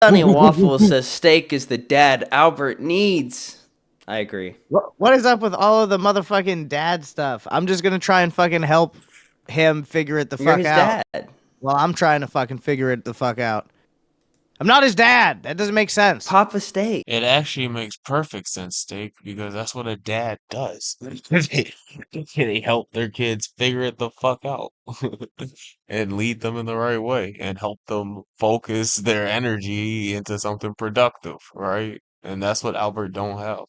Sunny Waffles says steak is the dad Albert needs. I agree. What is up with all of the motherfucking dad stuff? I'm just gonna try and fucking help him figure it the You're fuck his out. dad. Well, I'm trying to fucking figure it the fuck out. I'm not his dad. That doesn't make sense. Papa steak. It actually makes perfect sense, Steak, because that's what a dad does. They help their kids figure it the fuck out and lead them in the right way and help them focus their energy into something productive, right? And that's what Albert don't have.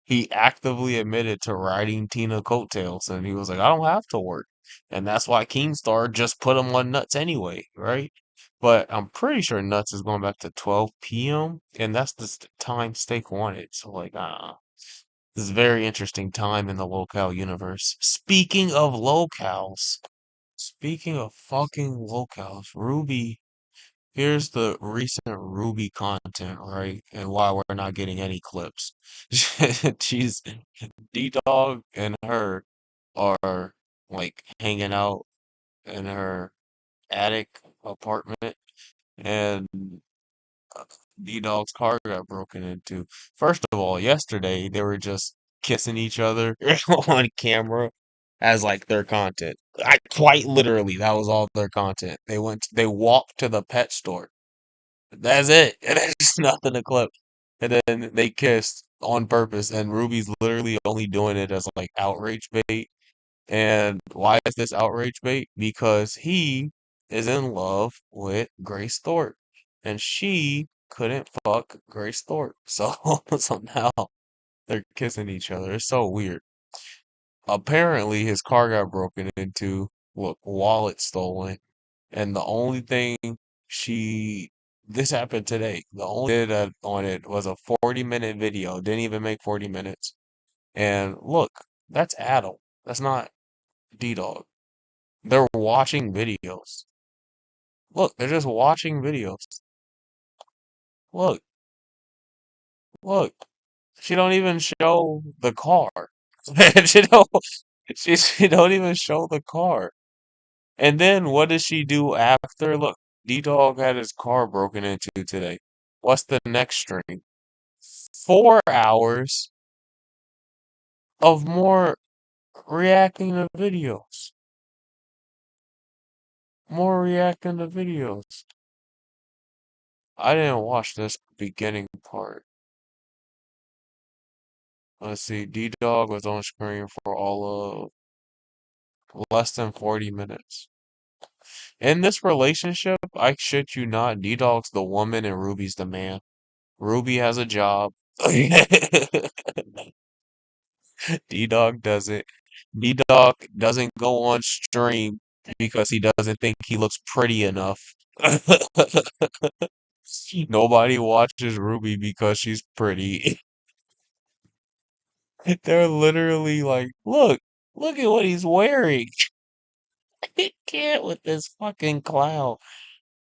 He actively admitted to riding Tina coattails, and he was like, I don't have to work. And that's why Keemstar just put him on Nuts anyway, right? But I'm pretty sure Nuts is going back to 12 p.m. and that's the time Steak wanted. So like, this is a very interesting time in the locale universe. Speaking of fucking locales, Ruby. Here's the recent Ruby content, right? And why we're not getting any clips. She's D-Dog and her are like hanging out in her attic apartment, and D-Dog's car got broken into. First of all, yesterday they were just kissing each other on camera as like their content. I quite literally, that was all their content. They walked to the pet store. That's it. And there's nothing to clip. And then they kissed on purpose, and Ruby's literally only doing it as like outrage bait. And why is this outrage bait? Because he is in love with Grace Thorpe, and she couldn't fuck Grace Thorpe. So so now they're kissing each other. It's so weird. Apparently, his car got broken into, look, wallet stolen, and the only thing she this happened today. The only did on it was a 40-minute video. Didn't even make 40 minutes. And look, that's Adam. That's not D-Dog. They're watching videos. Look, they're just watching videos. Look, look. She don't even show the car. She don't she don't even show the car. And then what does she do after? Look, D-Dog had his car broken into today. What's the next string? 4 hours of more reacting to videos. More reacting to videos. I didn't watch this beginning part. Let's see, D-Dog was on screen for all of less than 40 minutes. In this relationship, I shit you not, D-Dog's the woman and Ruby's the man. Ruby has a job. D-Dog doesn't. D-Dog doesn't go on stream because he doesn't think he looks pretty enough. Nobody watches Ruby because she's pretty. They're literally like, look at what he's wearing. I can't with this fucking clown.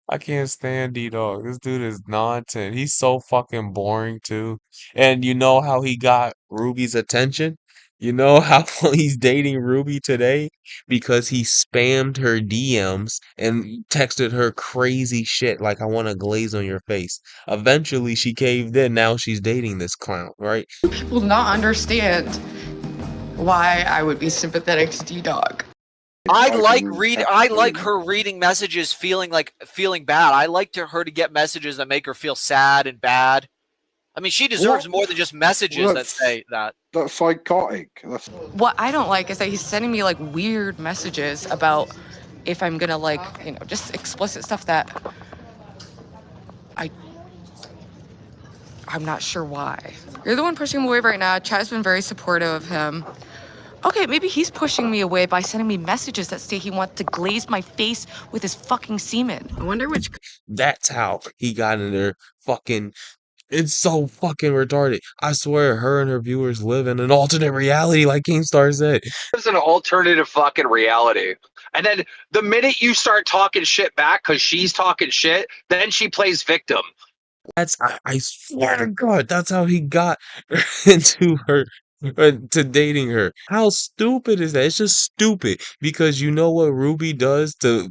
I can't stand D-Dog. This dude is nonsense. He's so fucking boring too. And you know how he got Ruby's attention? You know how he's dating Ruby today? Because he spammed her DMs and texted her crazy shit like I want to glaze on your face. Eventually she caved in. Now she's dating this clown, right? Will not understand why I would be sympathetic to D-Dog. I like her reading messages feeling bad. I like her to get messages that make her feel sad and bad. I mean, she deserves more than just messages that say that. That's psychotic. What I don't like is that he's sending me like weird messages about if I'm gonna like, just explicit stuff that I'm not sure why. You're the one pushing him away right now. Chad's been very supportive of him. Okay, maybe he's pushing me away by sending me messages that say he wants to glaze my face with his fucking semen. I wonder which. That's how he got in there. Fucking, it's so fucking retarded. I swear, her and her viewers live in an alternate reality, like Keemstar said. It's an alternative fucking reality. And then the minute you start talking shit back because she's talking shit, then she plays victim. I swear to God, that's how he got into her, to dating her. How stupid is that? It's just stupid because you know what Ruby does to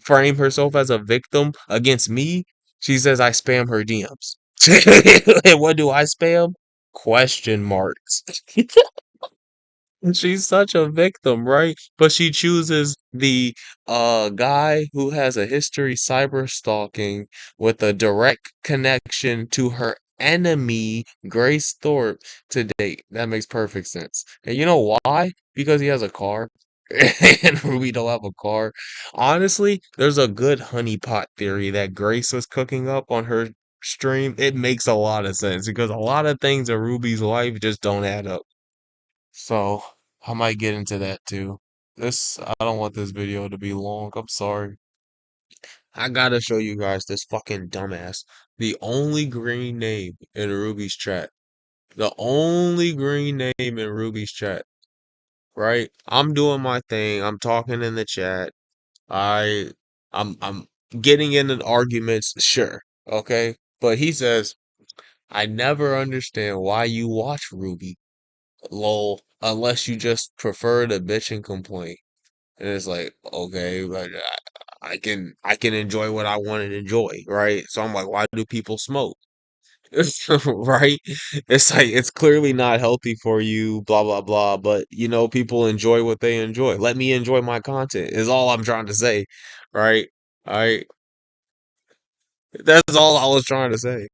frame herself as a victim against me? She says I spam her DMs. And what do I spam? Question marks. She's such a victim, right? But she chooses the guy who has a history cyber stalking with a direct connection to her enemy, Grace Thorpe, to date. That makes perfect sense. And you know why? Because he has a car. And Ruby don't have a car. Honestly, there's a good honeypot theory that Grace was cooking up on her stream. It makes a lot of sense because a lot of things in Ruby's life just don't add up. So I might get into that too. I don't want this video to be long. I'm sorry. I gotta show you guys this fucking dumbass. The only green name in Ruby's chat. The only green name in Ruby's chat. Right? I'm doing my thing. I'm talking in the chat. I I'm getting into arguments, sure. Okay? But he says, I never understand why you watch Ruby. Lol, unless you just prefer to bitch and complain. And it's like, okay, but I can enjoy what I want to enjoy, right? So I'm like, why do people smoke? Right? It's like it's clearly not healthy for you, blah blah blah, but people enjoy what they enjoy. Let me enjoy my content is all I'm trying to say, right? I That's all I was trying to say.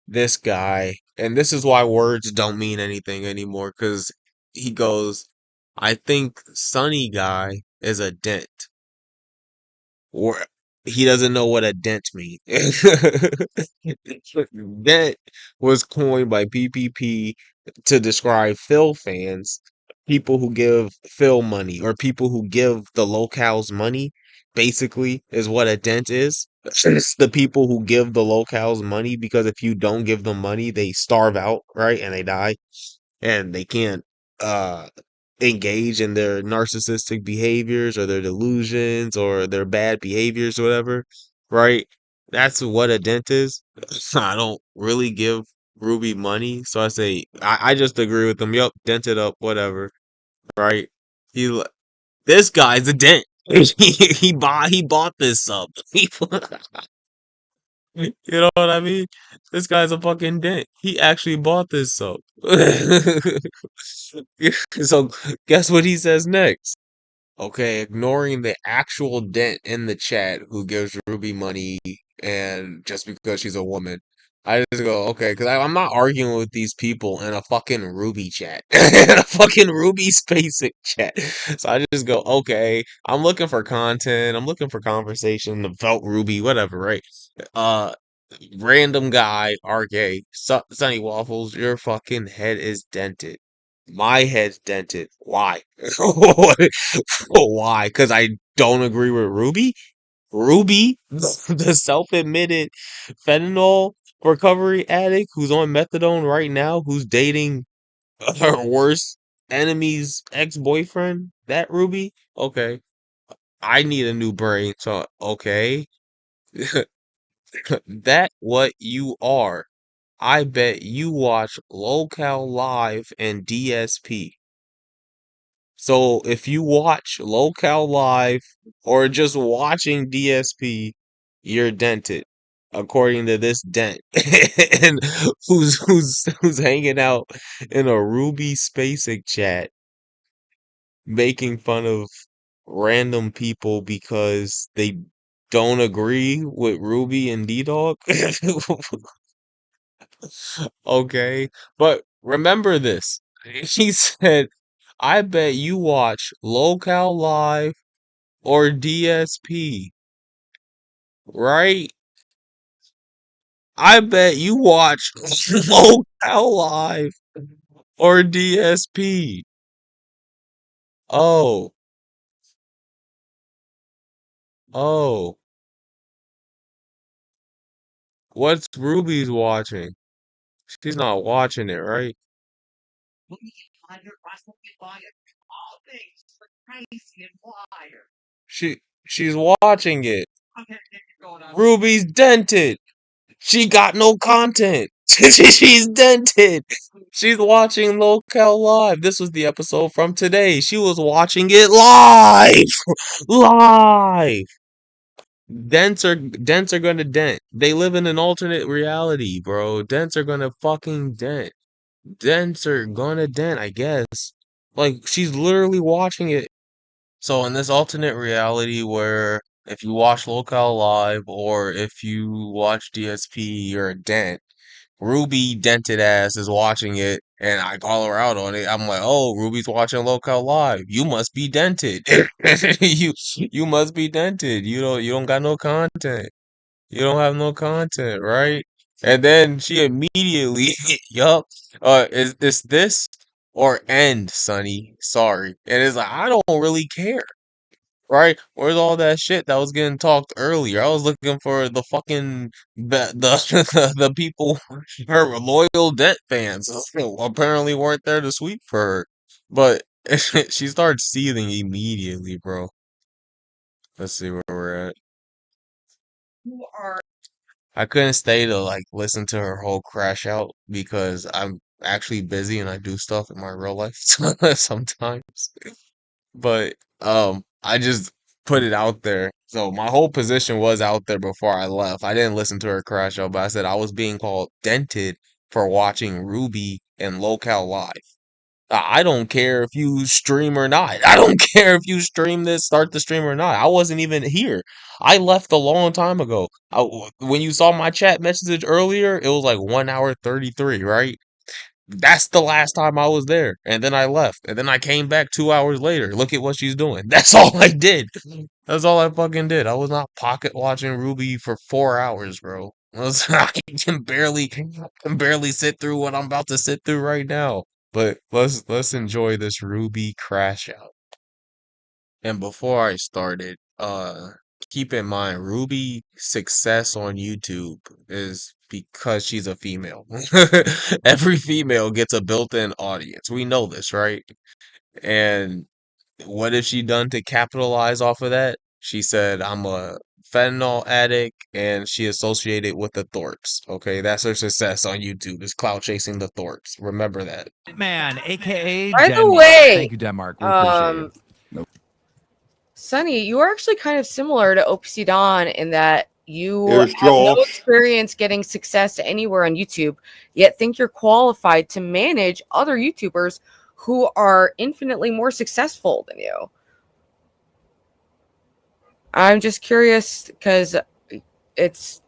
This guy, and this is why words don't mean anything anymore, because he goes, I think Sunny Guy is a dent. Or he doesn't know what a dent means. Dent was coined by PPP to describe Phil fans, people who give Phil money, or people who give the locales money, basically, is what a dent is. It's the people who give the locales money because if you don't give them money, they starve out, right? And they die and they can't uh engage in their narcissistic behaviors or their delusions or their bad behaviors or whatever, right? That's what a dent is. I don't really give Ruby money, so I say I just agree with them. Yup, dent it up, whatever, right? He this guy's a dent. He bought this sub. You know what I mean? This guy's a fucking dent. He actually bought this soap. So guess what he says next? Okay, ignoring the actual dent in the chat who gives Ruby money and just because she's a woman. I just go, okay, because I'm not arguing with these people in a fucking Ruby chat. In a fucking Ruby Spacek chat. So I just go, okay, I'm looking for content. I'm looking for conversation about Ruby, whatever, right? Uh, Random guy, RK, Sunny Waffles, your fucking head is dented. My head's dented. Why? Why? Because I don't agree with Ruby? Ruby, the self-admitted fentanyl recovery addict who's on methadone right now, who's dating her worst enemy's ex-boyfriend? That Ruby? Okay. I need a new brain, so okay. That what you are. I bet you watch Locale Live and DSP. So if you watch Locale Live or just watching DSP, you're dented, according to this dent. And who's hanging out in a Ruby Spacek chat making fun of random people because they don't agree with Ruby and D-Dog? Okay, but remember this. He said, I bet you watch Locale Live or DSP, right? I bet you watch Locale Live or DSP. Oh, oh, what's Ruby's watching? She's not watching it, right? She's watching it. Ruby's dented. She got no content. She's dented. She's watching Locale Live. This was the episode from today. She was watching it live. Live. Dents are gonna dent. They live in an alternate reality, bro. Dents are gonna fucking dent. Dents are gonna dent, I guess. Like she's literally watching it. So in this alternate reality where if you watch Locale Live or if you watch DSP, you're a dent. Ruby dented ass is watching it, and I call her out on it. I'm like, "Oh, Ruby's watching Locale Live. You must be dented. You must be dented. You don't got no content. You don't have no content, right?" And then she immediately, yup, is this or end, Sonny? Sorry, and it's like I don't really care. Right? Where's all that shit that was getting talked earlier? I was looking for the fucking the people, her loyal Dent fans, apparently weren't there to sweep for her. But she started seething immediately, bro. Let's see where we're at. I couldn't stay to like listen to her whole crash out because I'm actually busy and I do stuff in my real life sometimes. But I just put it out there. So my whole position was out there before I left. I didn't listen to her crash out, but I said I was being called dented for watching Ruby and Locale Live. I don't care if you stream or not. I don't care if you stream this, start the stream or not. I wasn't even here. I left a long time ago. When you saw my chat message earlier, it was like 1 hour 33, right? That's the last time I was there. And then I left. And then I came back 2 hours later. Look at what she's doing. That's all I did. That's all I fucking did. I was not pocket watching Ruby for 4 hours, bro. I can barely sit through what I'm about to sit through right now. But let's enjoy this Ruby crash out. And before I started, keep in mind Ruby success on YouTube is because she's a female. Every female gets a built-in audience. We know this, right? And what has she done to capitalize off of that? She said, I'm a fentanyl addict, and she associated with the Thorps. Okay, that's her success on YouTube, is clout chasing the Thorps. Remember that. Man, aka By the Denmark. way, Thank you, Denmark. We appreciate you. Sonny, you are actually kind of similar to OPC Don in that you Here's have no Joel. experience getting success anywhere on YouTube, yet think you're qualified to manage other YouTubers who are infinitely more successful than you. I'm just curious because it's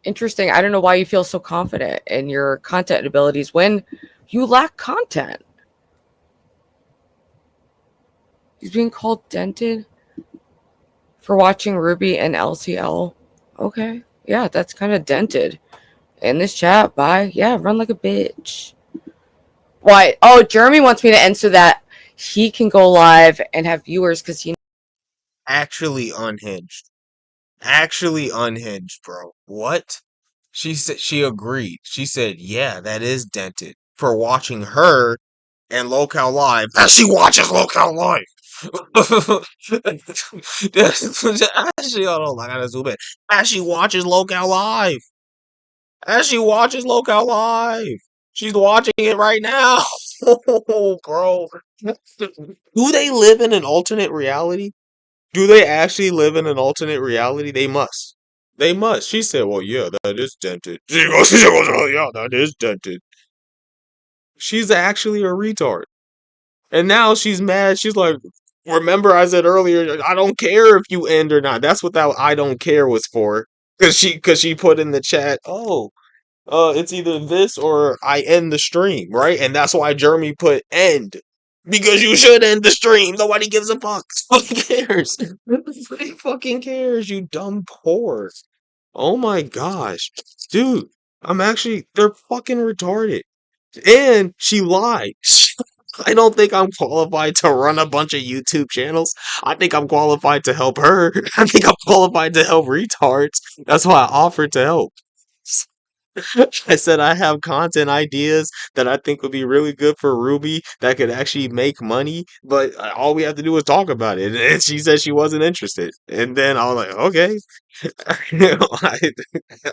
interesting. I don't know why you feel so confident in your content abilities when you lack content. He's being called dented for watching Ruby and LCL. Okay. Yeah, that's kind of dented. In this chat, bye. Yeah, run like a bitch. Why? Oh, Jeremy wants me to end so that he can go live and have viewers because he. Actually unhinged. Actually unhinged, bro. What? She said she agreed. She said, "Yeah, that is dented for watching her and Locale Live." And she watches Locale Live. Actually, hold on, I gotta zoom in. As she watches Locale Live. As she watches Locale Live. She's watching it right now. Bro. Do they live in an alternate reality? Do they actually live in an alternate reality? They must. They must. She said, well, yeah, that is dented. She goes, oh, yeah, that is dented. She's actually a retard. And now she's mad. She's like, remember I said earlier, I don't care if you end or not. That's what that I don't care was for. Cause she put in the chat, oh, it's either this or I end the stream, right? And that's why Jeremy put end. Because you should end the stream. Nobody gives a fuck. Nobody cares. Nobody fucking cares, you dumb whore. Oh my gosh. Dude, they're fucking retarded. And she lied. I don't think I'm qualified to run a bunch of YouTube channels. I think I'm qualified to help her. I think I'm qualified to help retards. That's why I offered to help. I said I have content ideas that I think would be really good for Ruby that could actually make money, but all we have to do is talk about it. And she said she wasn't interested. And then I was like, okay.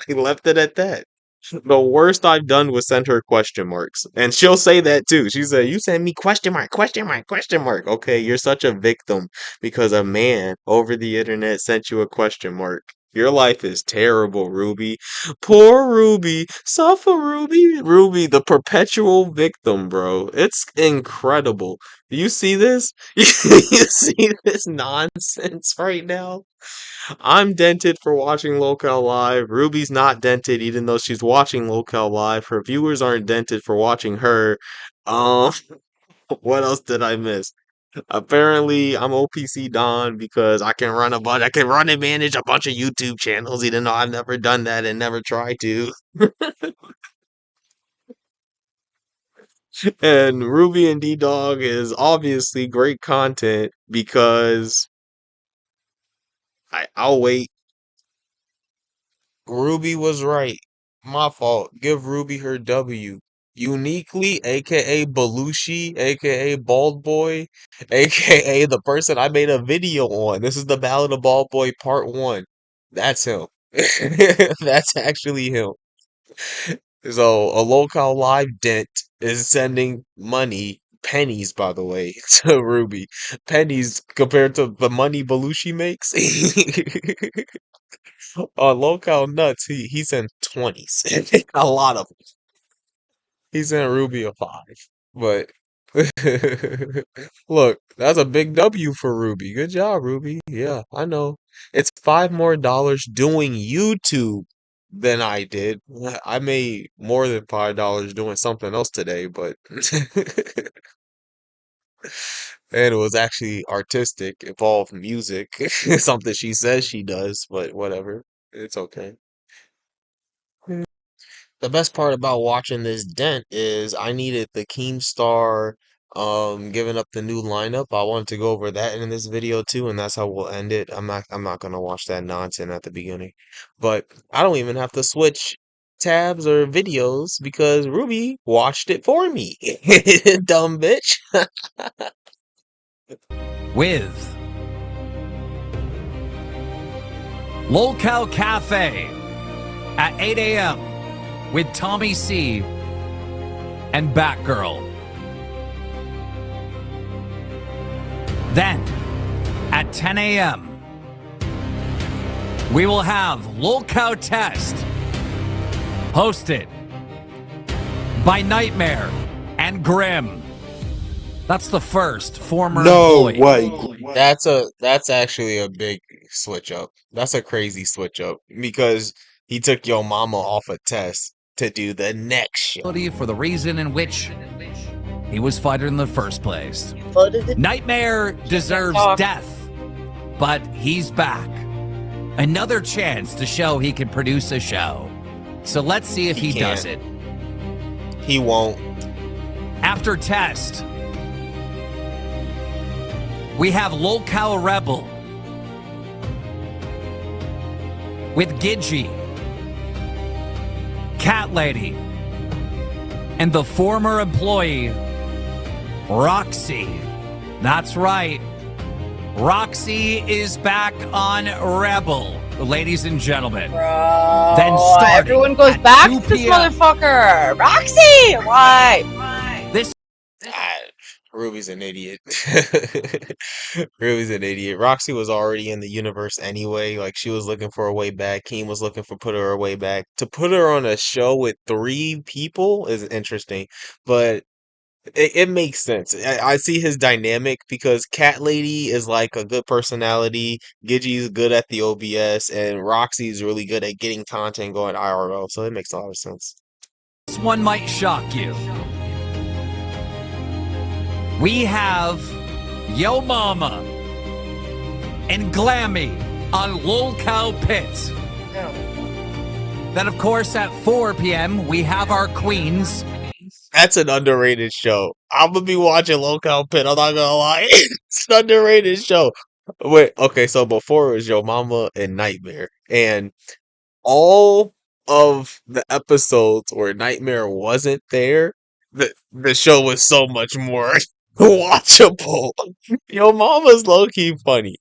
I left it at that. The worst I've done was send her question marks. And she'll say that too. She said, you send me question mark, question mark, question mark. Okay, you're such a victim because a man over the internet sent you a question mark. Your life is terrible, Ruby. Poor Ruby. Suffer, Ruby. Ruby, the perpetual victim, bro. It's incredible. Do you see this? You see this nonsense right now? I'm dented for watching Locale Live. Ruby's not dented, even though she's watching Locale Live. Her viewers aren't dented for watching her. Um, what else did I miss? Apparently, I'm OPC Don because I can run and manage a bunch of YouTube channels, even though I've never done that and never tried to. And Ruby and D Dog is obviously great content because I'll wait. Ruby was right. My fault. Give Ruby her W. Uniquely, aka Belushi, aka Bald Boy, aka the person I made a video on. This is the Ballad of Bald Boy Part 1. That's him. That's actually him. So, a local live dent is sending money, pennies by the way, to Ruby. Pennies compared to the money Belushi makes. On local nuts, he sent 20s. A lot of them. He sent Ruby a 5. But look, that's a big W for Ruby. Good job, Ruby. Yeah, I know. It's $5 more doing YouTube than I did. I made more than $5 doing something else today, but and it was actually artistic, involved music, something she says she does, but whatever. It's okay. The best part about watching this dent is I needed the Keemstar giving up the new lineup. I wanted to go over that in this video too, and that's how we'll end it. I'm not gonna watch that nonsense at the beginning. But I don't even have to switch tabs or videos because Ruby watched it for me. Dumb bitch. With Lolcow Cafe at 8 a.m. with Tommy C and Batgirl. Then at 10 a.m. we will have Lolcow Test hosted by Nightmare and Grim. That's the first former employee. That's actually a big switch up. That's a crazy switch up because he took your mama off a test to do the next show. For the reason in which he was fired in the first place. Voted it. Nightmare deserves death, but he's back. Another chance to show he can produce a show. So let's see if he does it. He won't. After test, we have Lolcow Rebel with Gidgey, Cat Lady, and the former employee, Roxy. That's right. Roxy is back on Rebel, ladies and gentlemen. Bro, Then starting everyone goes at back 2 to this p.m. motherfucker. Roxy, why? This Ruby's an idiot. Ruby's an idiot. Roxy was already in the universe anyway. Like she was looking for a way back. Keem was looking for put her way back. To put her on a show with 3 people is interesting, but it makes sense. I see his dynamic because Cat Lady is like a good personality. Gidgey's good at the OBS, and Roxy's really good at getting content going IRL. So it makes a lot of sense. one might shock you. We have Yo Mama and Glammy on Lolcow Pit. Then, of course, at 4 p.m., we have our queens. That's an underrated show. I'm gonna be watching Lolcow Pit. I'm not gonna lie. It's an underrated show. Wait, okay, so before it was Yo Mama and Nightmare, and all of the episodes where Nightmare wasn't there, the show was so much more watchable. Yo Mama's low-key funny.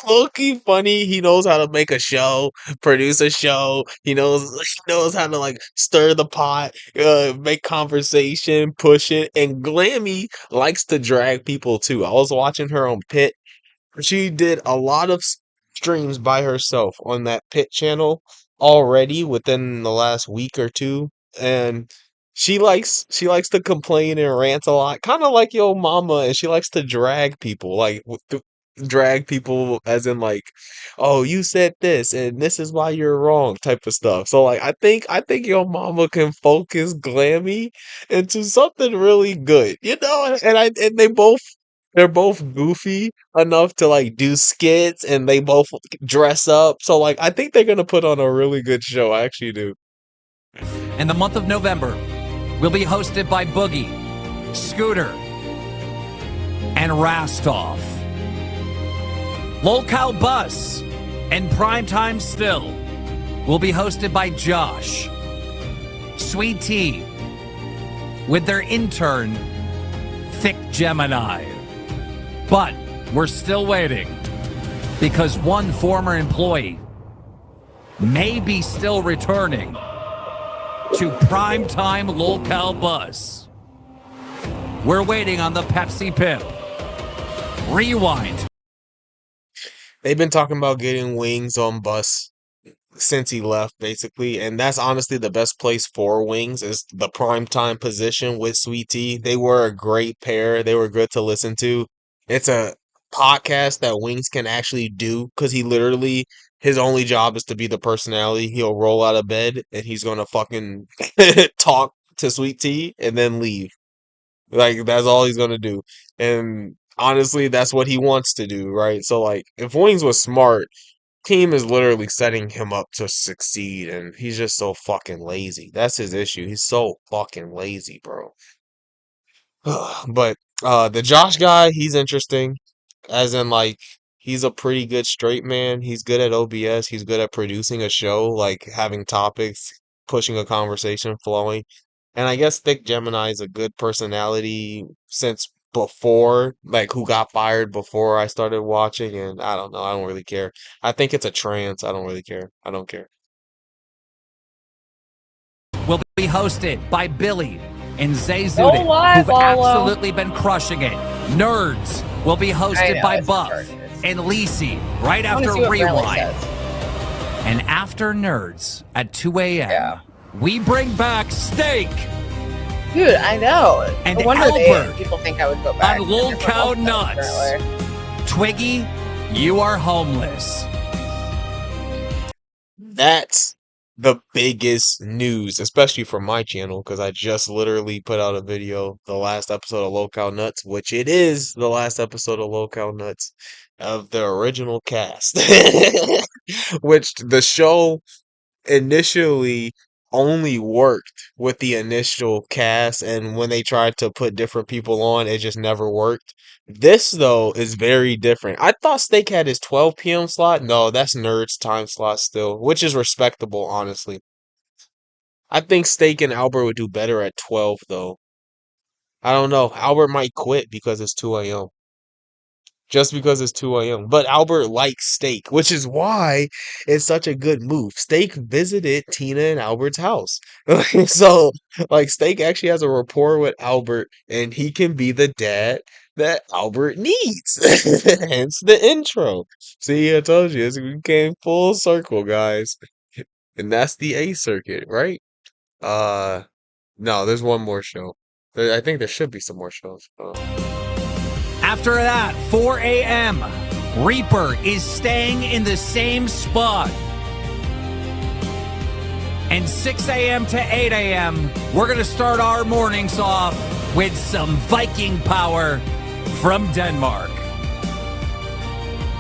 Low-key funny. He knows how to make a show, produce a show. He knows how to like stir the pot, make conversation, push it. And Glammy likes to drag people too. I was watching her on Pit. She did a lot of streams by herself on that Pit channel already within the last week or two, and she likes to complain and rant a lot, kind of like Yo Mama, and she likes to drag people, like drag people as in like, oh, you said this and this is why you're wrong type of stuff. So like I think Yo Mama can focus Glammy into something really good, and they're both goofy enough to like do skits, and they both dress up. So like I think they're gonna put on a really good show. I actually do. And the month of November will be hosted by Boogie, Scooter, and Rastov. Lolcow Bus and Primetime Still will be hosted by Josh, Sweet Tea, with their intern, Thick Gemini. But we're still waiting because one former employee may be still returning to Primetime Lolcow Bus. We're waiting on the Pepsi Pimp. Rewind. They've been talking about getting Wings on Bus since he left, basically, and that's honestly the best place for Wings is the primetime position with Sweet Tea. They were a great pair. They were good to listen to. It's a podcast that Wings can actually do because he literally his only job is to be the personality. He'll roll out of bed and he's gonna fucking talk to Sweet Tea and then leave. Like that's all he's gonna do. And honestly, that's what he wants to do, right? So like if Wings was smart, team is literally setting him up to succeed, and he's just so fucking lazy. That's his issue. He's so fucking lazy, bro. But the Josh guy, he's interesting, as in like he's a pretty good straight man. He's good at OBS. He's good at producing a show, like having topics, pushing a conversation flowing. And I guess Thick Gemini is a good personality since before, like who got fired before I started watching, and I don't know. I don't really care. I think it's a trance. I don't really care. I don't care. Will be hosted by Billy and Zay Go Zudin, live, who've Olo. absolutely been crushing it. Nerds will be I hosted know, by it's Buff Nerds. and Lisi right I wanna after see what Bradley Rewind. says. And after Nerds at 2 a.m., Yeah. we bring back Steak Dude, I know. And No wonder Albert people think I would go back. on Lol Different Cow lifestyles, Nuts. apparently. Twiggy, you are homeless. That's the biggest news, especially for my channel, because I just literally put out a video, the last episode of Local Nuts, which it is the last episode of Local Nuts of the original cast, which the show initially only worked with the initial cast, and when they tried to put different people on, it just never worked. This though is very different. I thought Steak had his 12 p.m. slot. No, that's Nerd's time slot still, which is respectable, honestly. I think Steak and Albert would do better at 12 though. I don't know. Albert might quit because it's 2 a.m. Just because it's 2 a.m. But Albert likes Steak, which is why it's such a good move. Steak visited Tina and Albert's house. So, like, Steak actually has a rapport with Albert, and he can be the dad that Albert needs. Hence the intro. See, I told you, we came full circle, guys. And that's the A circuit, right? No, there's one more show. I think there should be some more shows. After that, 4 a.m., Reaper is staying in the same spot. And 6 a.m. to 8 a.m., we're going to start our mornings off with some Viking power from Denmark.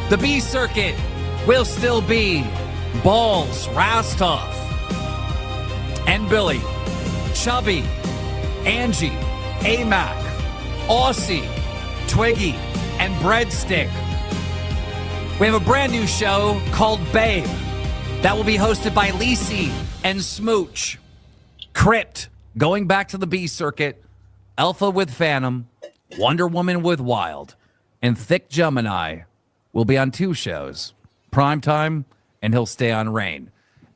The B circuit will still be Balls, Rastov, and Billy, Chubby, Angie, Amac, Aussie, Twiggy, and Breadstick. We have a brand new show called Babe that will be hosted by Lisi and Smooch. Crypt, going back to the B circuit, Alpha with Phantom, Wonder Woman with Wild, and Thick Gemini will be on 2 shows, Primetime, and he'll stay on Rain.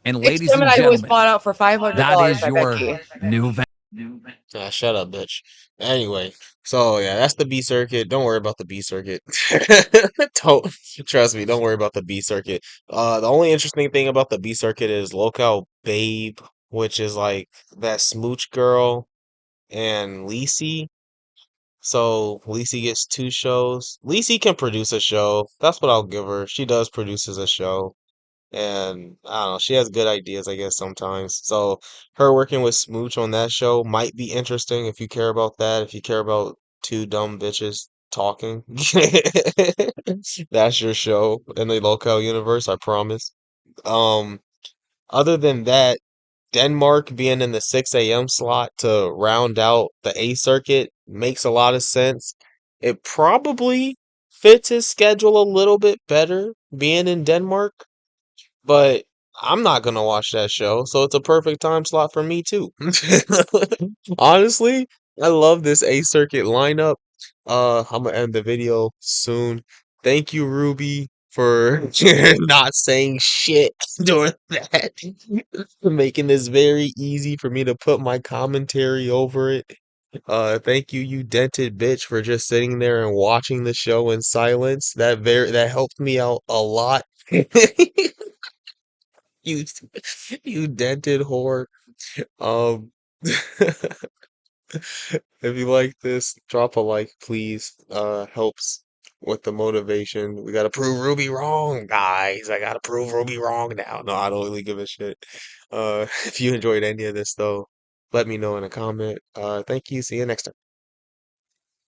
And ladies and Gemini was gentlemen, bought out for $500 that is by your Becky. new Ah, shut up, bitch. Anyway, so yeah, that's the B circuit. Don't worry about the B circuit. Don't trust me. Don't worry about the B circuit. The only interesting thing about the B circuit is Locale Babe, which is like that smooch girl, and Lisi. So Lisi gets two shows. Lisi can produce a show. That's what I'll give her. She does produces a show. And I don't know, she has good ideas, I guess, sometimes. So her working with Smooch on that show might be interesting if you care about that, if you care about two dumb bitches talking. That's your show in the local universe, I promise. Um, Other than that, Denmark being in the 6 a.m. slot to round out the A circuit makes a lot of sense. It probably fits his schedule a little bit better being in Denmark, but I'm not gonna watch that show, so it's a perfect time slot for me too. Honestly, I love this A Circuit lineup. I'm gonna end the video soon. Thank you, Ruby, for not saying shit during that, making this very easy for me to put my commentary over it. Thank you, you dented bitch, for just sitting there and watching the show in silence. That helped me out a lot. You you dented whore. Um, if you like this, drop a like, please. Helps with the motivation. We gotta prove Ruby wrong, guys. I gotta prove Ruby wrong now. No, I don't really give a shit. If you enjoyed any of this though, let me know in a comment. Thank you. See you next time.